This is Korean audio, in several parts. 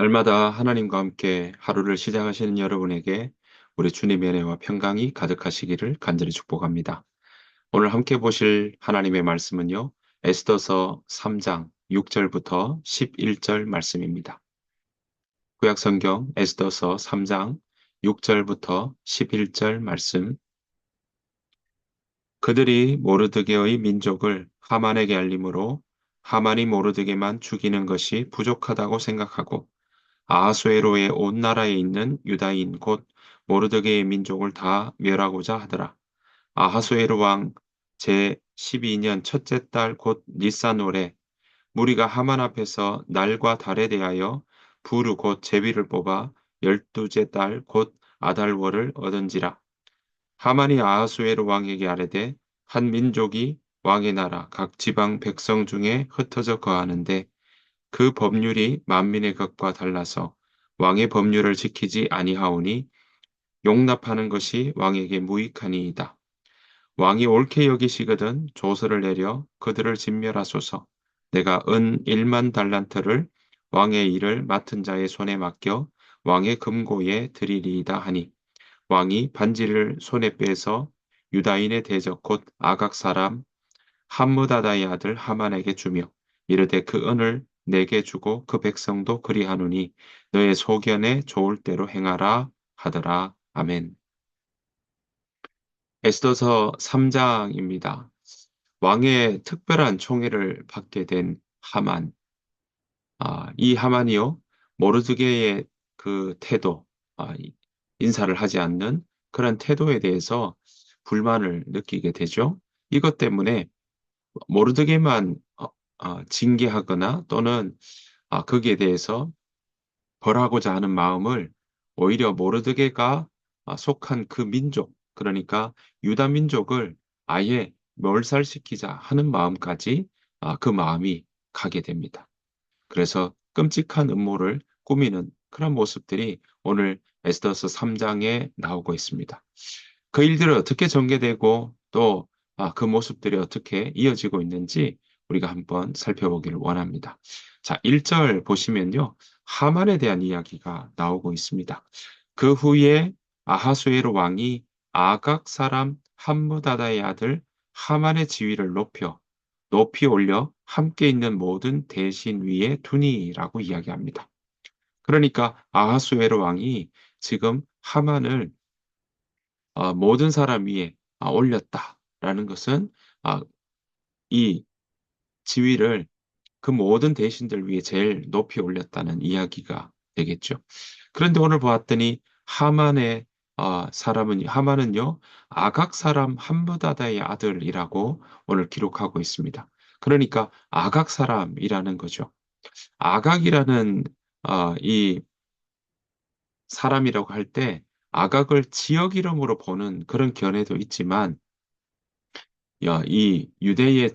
날마다 하나님과 함께 하루를 시작하시는 여러분에게 우리 주님의 은혜와 평강이 가득하시기를 간절히 축복합니다. 오늘 함께 보실 하나님의 말씀은요. 에스더서 3장 6절부터 11절 말씀입니다. 구약성경 에스더서 3장 6절부터 11절 말씀. 그들이 모르드게의 민족을 하만에게 알림으로 하만이 모르드게만 죽이는 것이 부족하다고 생각하고 아하수에로의 온 나라에 있는 유다인 곧 모르드게의 민족을 다 멸하고자 하더라. 아하수에로 왕 제 12년 첫째 달 곧 니산월에 무리가 하만 앞에서 날과 달에 대하여 부르 곧 제비를 뽑아 12째 달 곧 아달월을 얻은지라. 하만이 아하수에로 왕에게 아뢰되 한 민족이 왕의 나라 각 지방 백성 중에 흩어져 거하는데 그 법률이 만민의 것과 달라서 왕의 법률을 지키지 아니하오니 용납하는 것이 왕에게 무익하니이다. 왕이 옳게 여기시거든 조서를 내려 그들을 진멸하소서. 내가 은 1만 달란트를 왕의 일을 맡은 자의 손에 맡겨 왕의 금고에 드리리이다 하니 왕이 반지를 손에 빼서 유다인의 대적 곧 아각 사람 함무다다의 아들 하만에게 주며 이르되 그 은을 내게 주고 그 백성도 그리하노니 너의 소견에 좋을 대로 행하라 하더라. 아멘. 에스더서 3장입니다. 왕의 특별한 총애를 받게 된 하만. 이 하만이요. 모르드게의 그 태도, 인사를 하지 않는 그런 태도에 대해서 불만을 느끼게 되죠. 이것 때문에 모르드게만 징계하거나 또는 거기에 대해서 벌하고자 하는 마음을 오히려 모르드게가 속한 그 민족, 그러니까 유다 민족을 아예 멸살시키자 하는 마음까지 그 마음이 가게 됩니다. 그래서 끔찍한 음모를 꾸미는 그런 모습들이 오늘 에스더서 3장에 나오고 있습니다. 그 일들이 어떻게 전개되고 또 그 모습들이 어떻게 이어지고 있는지 우리가 한번 살펴보기를 원합니다. 자, 1절 보시면요. 하만에 대한 이야기가 나오고 있습니다. 그 후에 아하수에로 왕이 아각 사람 함무다다의 아들 하만의 지위를 높이 올려 함께 있는 모든 대신 위에 두니라고 이야기합니다. 그러니까 아하수에로 왕이 지금 하만을 모든 사람 위에 올렸다라는 것은 아, 이 지위를 그 모든 대신들 위에 제일 높이 올렸다는 이야기가 되겠죠. 그런데 오늘 보았더니 하만은요 아각 사람 함부다다의 아들이라고 오늘 기록하고 있습니다. 그러니까 아각 사람이라는 거죠. 아각이라는 이 사람이라고 할 때 아각을 지역 이름으로 보는 그런 견해도 있지만 이 유대의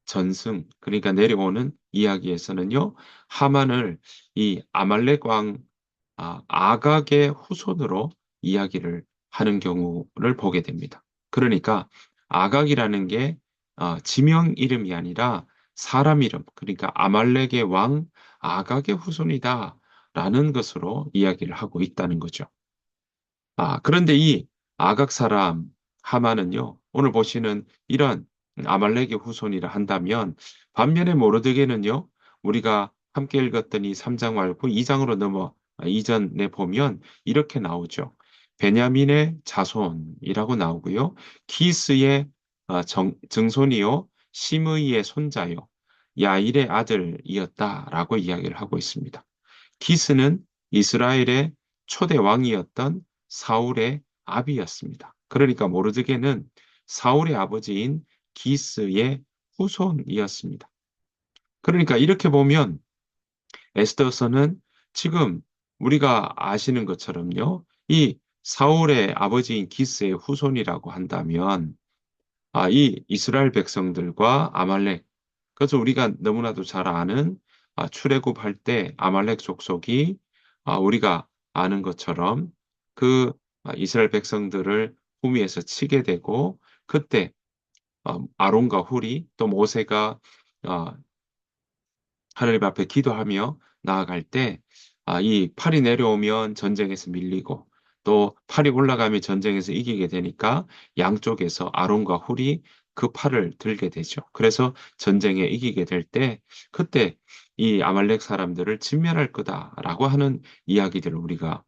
전승, 그러니까 내려오는 이야기에서는요, 하만을 이 아말렉 왕 아각의 후손으로 이야기를 하는 경우를 보게 됩니다. 그러니까 아각이라는 게 지명 이름이 아니라 사람 이름, 그러니까 아말렉의 왕 아각의 후손이다라는 것으로 이야기를 하고 있다는 거죠. 그런데 이 아각 사람 하만은요, 오늘 보시는 이런 아말렉의 후손이라 한다면, 반면에 모르드게는요, 우리가 함께 읽었던 이 3장 말고 2장으로 이전에 보면 이렇게 나오죠. 베냐민의 자손이라고 나오고요. 키스의 증손이요, 시므이의 손자요, 야일의 아들이었다라고 이야기를 하고 있습니다. 키스는 이스라엘의 초대 왕이었던 사울의 아비였습니다. 그러니까 모르드게는 사울의 아버지인 기스의 후손이었습니다. 그러니까 이렇게 보면 에스더서는 지금 우리가 아시는 것처럼요, 이 사울의 아버지인 기스의 후손이라고 한다면, 이 이스라엘 백성들과 아말렉, 그래서 우리가 너무나도 잘 아는 출애굽할 때 아말렉 족속이 우리가 아는 것처럼 그 이스라엘 백성들을 후미에서 치게 되고 그때 아론과 훌이 또 모세가 어, 하나님 앞에 기도하며 나아갈 때 이 팔이 내려오면 전쟁에서 밀리고 또 팔이 올라가면 전쟁에서 이기게 되니까 양쪽에서 아론과 훌이 그 팔을 들게 되죠. 그래서 전쟁에 이기게 될 때 그때 이 아말렉 사람들을 진멸할 거다라고 하는 이야기들을 우리가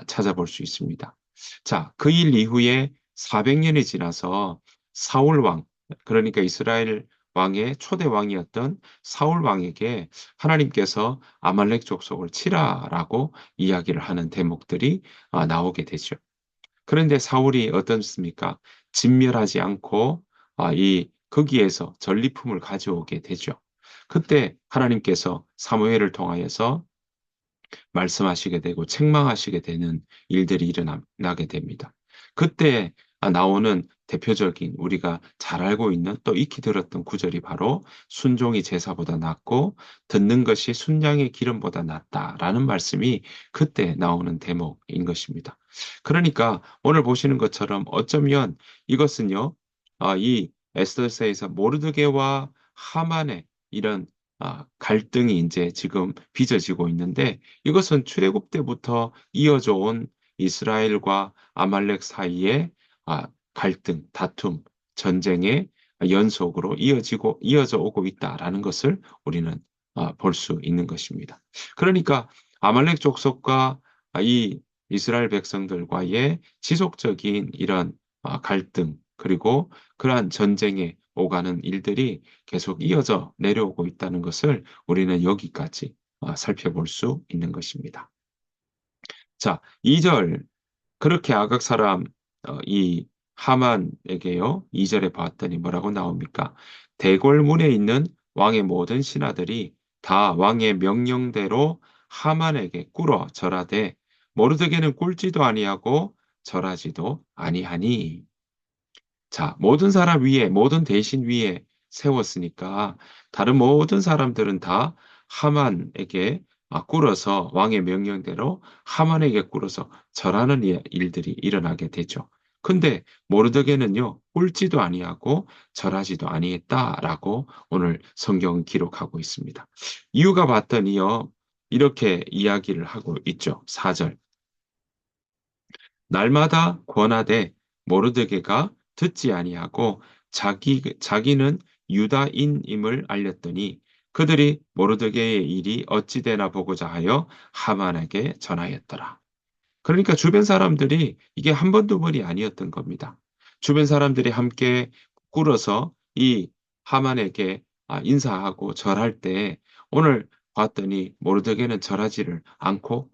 찾아볼 수 있습니다. 자, 그 일 이후에 400년이 지나서 사울 왕, 그러니까 이스라엘 왕의 초대 왕이었던 사울 왕에게 하나님께서 아말렉 족속을 치라라고 이야기를 하는 대목들이 나오게 되죠. 그런데 사울이 어떻습니까? 진멸하지 않고 이 거기에서 전리품을 가져오게 되죠. 그때 하나님께서 사무엘을 통하여서 말씀하시게 되고 책망하시게 되는 일들이 일어나게 됩니다. 그때 나오는 대표적인 우리가 잘 알고 있는 또 익히 들었던 구절이 바로 순종이 제사보다 낫고 듣는 것이 순양의 기름보다 낫다라는 말씀이 그때 나오는 대목인 것입니다. 그러니까 오늘 보시는 것처럼 어쩌면 이것은요, 이 에스더서에서 모르드게와 하만의 이런 갈등이 이제 지금 빚어지고 있는데 이것은 출애굽 때부터 이어져 온 이스라엘과 아말렉 사이의 갈등, 다툼, 전쟁의 연속으로 이어져 오고 있다라는 것을 우리는 볼 수 있는 것입니다. 그러니까 아말렉 족속과 이 이스라엘 백성들과의 지속적인 이런 갈등, 그리고 그러한 전쟁에 오가는 일들이 계속 이어져 내려오고 있다는 것을 우리는 여기까지 살펴볼 수 있는 것입니다. 자, 2절 그렇게 아각 사람 이 하만에게요. 2절에 봤더니 뭐라고 나옵니까? 대궐문에 있는 왕의 모든 신하들이 다 왕의 명령대로 하만에게 꿇어 절하되 모르드게는 꿇지도 아니하고 절하지도 아니하니. 자, 모든 사람 위에, 모든 대신 위에 세웠으니까 다른 모든 사람들은 다 하만에게 꿇어서 왕의 명령대로 하만에게 꿇어서 절하는 일들이 일어나게 되죠. 근데 모르드게는요, 꿇지도 아니하고 절하지도 아니했다라고 오늘 성경은 기록하고 있습니다. 이유가 봤더니요, 이렇게 이야기를 하고 있죠. 4절. 날마다 권하되 모르드게가 듣지 아니하고 자기는 유다인임을 알렸더니 그들이 모르드게의 일이 어찌 되나 보고자 하여 하만에게 전하였더라. 그러니까 주변 사람들이 이게 한 번, 두 번이 아니었던 겁니다. 주변 사람들이 함께 꿇어서 이 하만에게 인사하고 절할 때 오늘 봤더니 모르드게는 절하지를 않고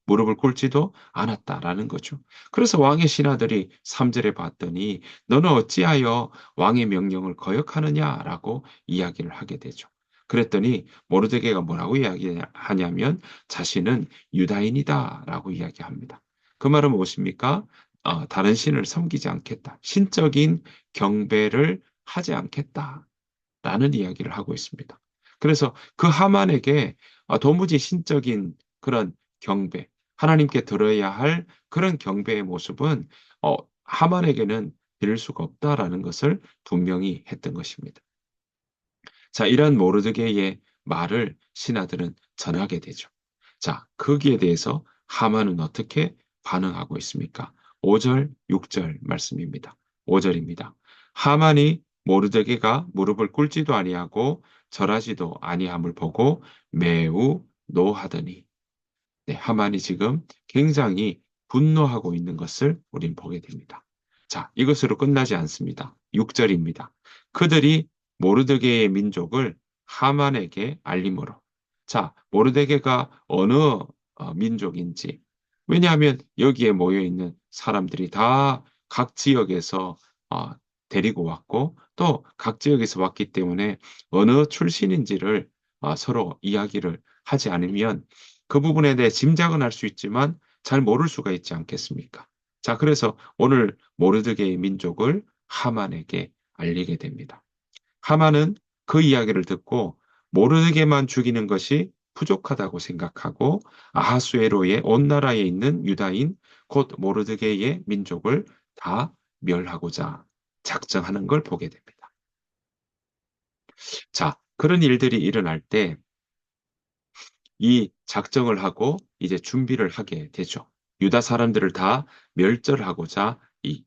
무릎을 꿇지도 않았다라는 거죠. 그래서 왕의 신하들이 3절에 봤더니 너는 어찌하여 왕의 명령을 거역하느냐라고 이야기를 하게 되죠. 그랬더니 모르드게가 뭐라고 이야기하냐면 자신은 유다인이다라고 이야기합니다. 그 말은 무엇입니까? 다른 신을 섬기지 않겠다. 신적인 경배를 하지 않겠다라는 이야기를 하고 있습니다. 그래서 그 하만에게 도무지 신적인 그런 경배, 하나님께 들어야 할 그런 경배의 모습은 하만에게는 드릴 수가 없다라는 것을 분명히 했던 것입니다. 자, 이런 모르드게의 말을 신하들은 전하게 되죠. 자, 거기에 대해서 하만은 어떻게 반응하고 있습니까? 5절, 6절 말씀입니다. 5절입니다. 하만이 모르드게가 무릎을 꿇지도 아니하고 절하지도 아니함을 보고 매우 노하더니 네, 하만이 지금 굉장히 분노하고 있는 것을 우린 보게 됩니다. 자, 이것으로 끝나지 않습니다. 6절입니다. 그들이 모르드게의 민족을 하만에게 알림으로. 자, 모르드게가 어느 민족인지. 왜냐하면 여기에 모여 있는 사람들이 다 각 지역에서 어, 데리고 왔고 또 각 지역에서 왔기 때문에 어느 출신인지를 서로 이야기를 하지 않으면 그 부분에 대해 짐작은 할 수 있지만 잘 모를 수가 있지 않겠습니까? 자, 그래서 오늘 모르드게의 민족을 하만에게 알리게 됩니다. 하만은 그 이야기를 듣고 모르드게만 죽이는 것이 부족하다고 생각하고 아하수에로의 온 나라에 있는 유다인 곧 모르드게의 민족을 다 멸하고자 작정하는 걸 보게 됩니다. 자, 그런 일들이 일어날 때 이 작정을 하고 이제 준비를 하게 되죠. 유다 사람들을 다 멸절하고자 이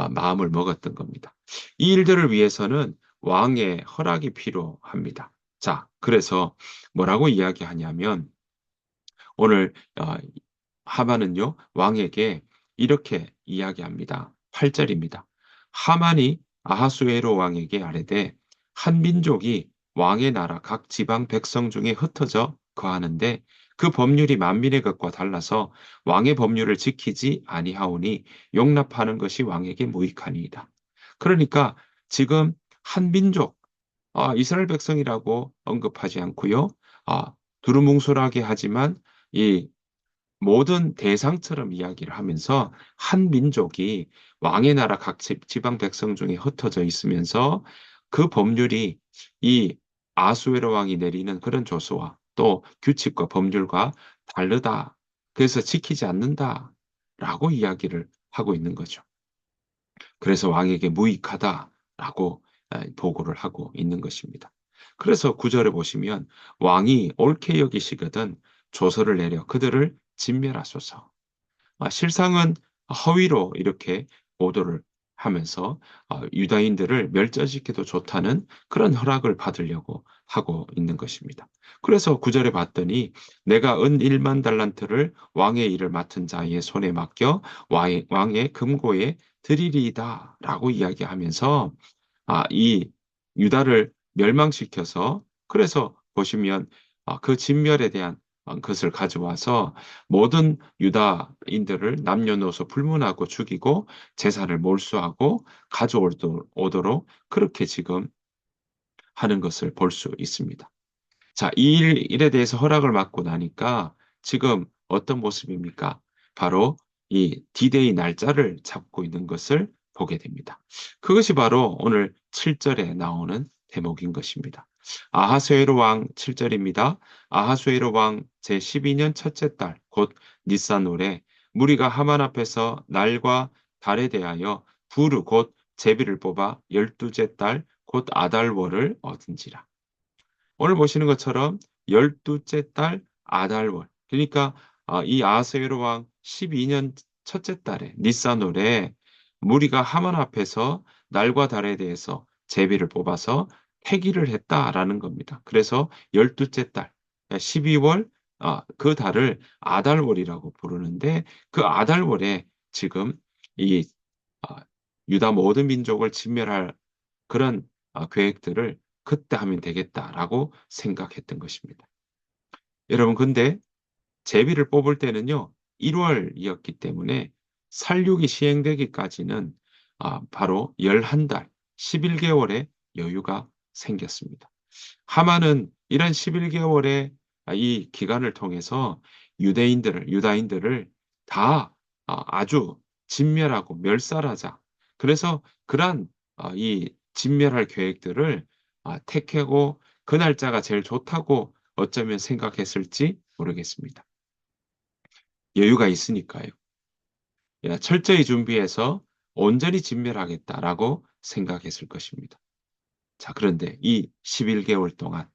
마음을 먹었던 겁니다. 이 일들을 위해서는 왕의 허락이 필요합니다. 자, 그래서 뭐라고 이야기하냐면 오늘 하만은요 왕에게 이렇게 이야기합니다. 8절입니다. 하만이 아하수에로 왕에게 아뢰되 한 민족이 왕의 나라 각 지방 백성 중에 흩어져 거하는데 그 법률이 만민의 것과 달라서 왕의 법률을 지키지 아니하오니 용납하는 것이 왕에게 무익하니이다. 그러니까 지금 한 민족, 이스라엘 백성이라고 언급하지 않고요. 두루뭉술하게 하지만 이 모든 대상처럼 이야기를 하면서 한 민족이 왕의 나라 각 지방 백성 중에 흩어져 있으면서 그 법률이 이 아수에로 왕이 내리는 그런 조서와 또 규칙과 법률과 다르다. 그래서 지키지 않는다라고 이야기를 하고 있는 거죠. 그래서 왕에게 무익하다라고 보고를 하고 있는 것입니다. 그래서 구절에 보시면 왕이 옳게 여기시거든 조서를 내려 그들을 진멸하소서. 실상은 허위로 이렇게 보도를 하면서 유다인들을 멸절시켜도 좋다는 그런 허락을 받으려고 하고 있는 것입니다. 그래서 구절에 봤더니 내가 은 1만 달란트를 왕의 일을 맡은 자의 손에 맡겨 왕의 금고에 드리리이다 라고 이야기하면서 이 유다를 멸망시켜서 그래서 보시면 그 진멸에 대한 것을 가져와서 모든 유다인들을 남녀노소 불문하고 죽이고 재산을 몰수하고 가져오도록 그렇게 지금 하는 것을 볼 수 있습니다. 자, 이 일에 대해서 허락을 받고 나니까 지금 어떤 모습입니까? 바로 이 디데이 날짜를 잡고 있는 것을 보게 됩니다. 그것이 바로 오늘 7절에 나오는 대목인 것입니다. 아하수에로 왕 7절입니다. 아하수에로 왕 제12년 첫째 달, 곧 니산월에 무리가 하만 앞에서 날과 달에 대하여 부르 곧 제비를 뽑아 12째 달, 곧 아달월을 얻은지라. 오늘 보시는 것처럼 12째 달 아달월. 그러니까 이 아하수에로 왕 12년 첫째 달에 니산월에 무리가 하만 앞에서 날과 달에 대해서 제비를 뽑아서 태기를 했다라는 겁니다. 그래서 12째 달 12월 그 달을 아달월이라고 부르는데 그 아달월에 지금 이 아, 유다 모든 민족을 진멸할 그런 계획들을 그때 하면 되겠다라고 생각했던 것입니다. 여러분, 근데 제비를 뽑을 때는요, 1월이었기 때문에 살육이 시행되기까지는 바로 11달, 11개월의 여유가 생겼습니다. 하만은 이런 11개월의 이 기간을 통해서 유다인들을 다 아주 진멸하고 멸살하자. 그래서 그러한 이 진멸할 계획들을 택하고 그 날짜가 제일 좋다고 어쩌면 생각했을지 모르겠습니다. 여유가 있으니까요. 철저히 준비해서 온전히 진멸하겠다라고 생각했을 것입니다. 자, 그런데 이 11개월 동안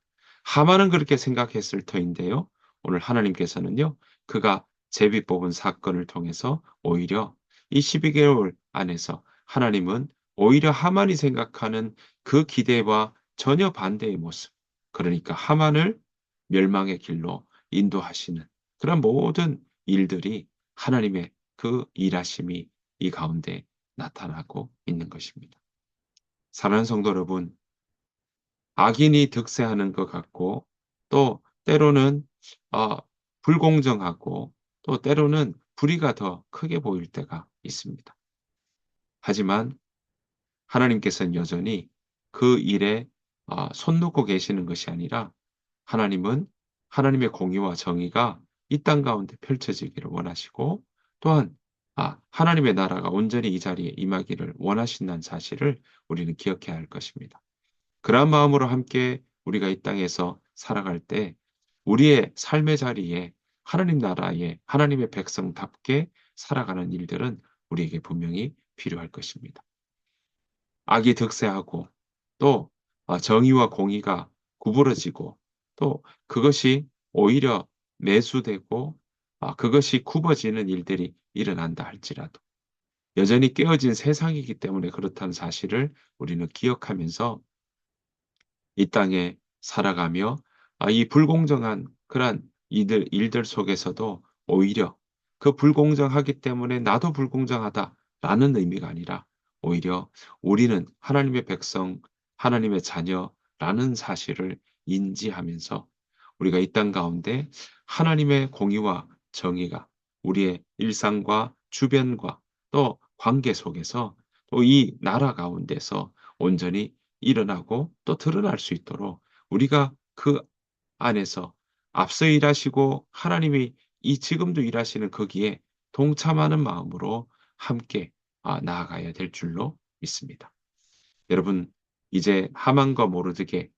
하만은 그렇게 생각했을 터인데요. 오늘 하나님께서는요, 그가 제비 뽑은 사건을 통해서 오히려 이 12개월 안에서 하나님은 오히려 하만이 생각하는 그 기대와 전혀 반대의 모습, 그러니까 하만을 멸망의 길로 인도하시는 그런 모든 일들이 하나님의 그 일하심이 이 가운데 나타나고 있는 것입니다. 사랑하는 성도 여러분, 악인이 득세하는 것 같고 또 때로는 어, 불공정하고 또 때로는 불의가 더 크게 보일 때가 있습니다. 하지만 하나님께서는 여전히 그 일에 손 놓고 계시는 것이 아니라 하나님은 하나님의 공의와 정의가 이 땅 가운데 펼쳐지기를 원하시고 또한 하나님의 나라가 온전히 이 자리에 임하기를 원하신다는 사실을 우리는 기억해야 할 것입니다. 그러한 마음으로 함께 우리가 이 땅에서 살아갈 때 우리의 삶의 자리에 하나님 나라에 하나님의 백성답게 살아가는 일들은 우리에게 분명히 필요할 것입니다. 악이 득세하고 또 정의와 공의가 구부러지고 또 그것이 오히려 매수되고 그것이 굽어지는 일들이 일어난다 할지라도 여전히 깨어진 세상이기 때문에 그렇다는 사실을 우리는 기억하면서 이 땅에 살아가며 이 불공정한 그러한 일들 속에서도 오히려 그 불공정하기 때문에 나도 불공정하다라는 의미가 아니라 오히려 우리는 하나님의 백성, 하나님의 자녀라는 사실을 인지하면서 우리가 이 땅 가운데 하나님의 공의와 정의가 우리의 일상과 주변과 또 관계 속에서 또 이 나라 가운데서 온전히 일어나고 또 드러날 수 있도록 우리가 그 안에서 앞서 일하시고 하나님이 이 지금도 일하시는 거기에 동참하는 마음으로 함께 나아가야 될 줄로 믿습니다. 여러분, 이제 하만과 모르드게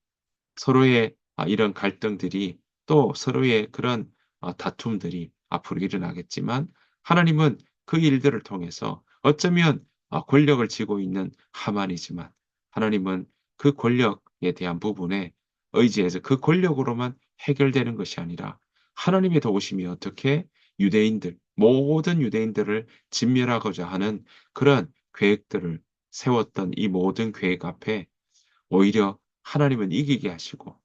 서로의 이런 갈등들이 또 서로의 그런 다툼들이 앞으로 일어나겠지만 하나님은 그 일들을 통해서 어쩌면 권력을 쥐고 있는 하만이지만 하나님은 그 권력에 대한 부분에 의지해서 그 권력으로만 해결되는 것이 아니라 하나님의 도우심이 어떻게 모든 유대인들을 진멸하고자 하는 그런 계획들을 세웠던 이 모든 계획 앞에 오히려 하나님은 이기게 하시고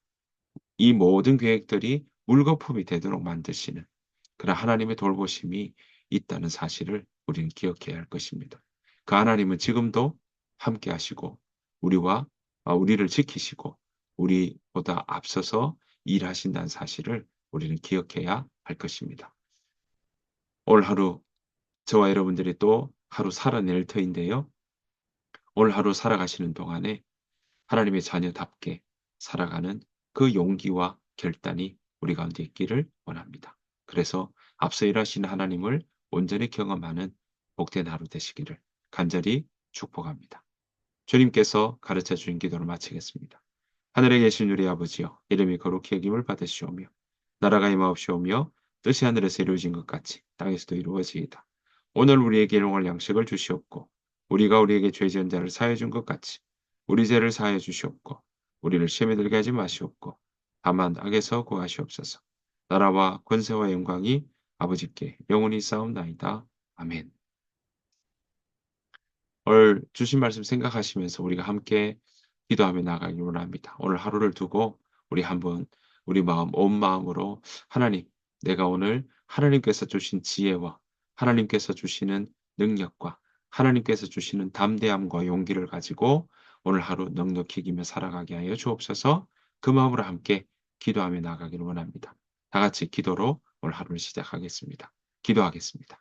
이 모든 계획들이 물거품이 되도록 만드시는 그런 하나님의 돌보심이 있다는 사실을 우리는 기억해야 할 것입니다. 그 하나님은 지금도 함께 하시고 우리를 지키시고 우리보다 앞서서 일하신다는 사실을 우리는 기억해야 할 것입니다. 올 하루 저와 여러분들이 또 하루 살아낼 터인데요. 올 하루 살아가시는 동안에 하나님의 자녀답게 살아가는 그 용기와 결단이 우리 가운데 있기를 원합니다. 그래서 앞서 일하신 하나님을 온전히 경험하는 복된 하루 되시기를 간절히 축복합니다. 주님께서 가르쳐 주신 기도를 마치겠습니다. 하늘에 계신 우리 아버지여, 이름이 거룩히 여김을 받으시오며 나라가 임하옵시오며 뜻이 하늘에서 이루어진 것 같이 땅에서도 이루어지이다. 오늘 우리에게 일용할 양식을 주시옵고 우리가 우리에게 죄 지은 자를 사하여 준 것 같이 우리 죄를 사하여 주시옵고 우리를 시험에 들게 하지 마시옵고 다만 악에서 구하시옵소서. 나라와 권세와 영광이 아버지께 영원히 싸움나이다. 아멘. 오늘 주신 말씀 생각하시면서 우리가 함께 기도하며 나가기 원합니다. 오늘 하루를 두고 우리 한번 우리 마음 온 마음으로 하나님, 내가 오늘 하나님께서 주신 지혜와 하나님께서 주시는 능력과 하나님께서 주시는 담대함과 용기를 가지고 오늘 하루 넉넉히 이기며 살아가게 하여 주옵소서. 그 마음으로 함께 기도하며 나가기를 원합니다. 다 같이 기도로 오늘 하루를 시작하겠습니다. 기도하겠습니다.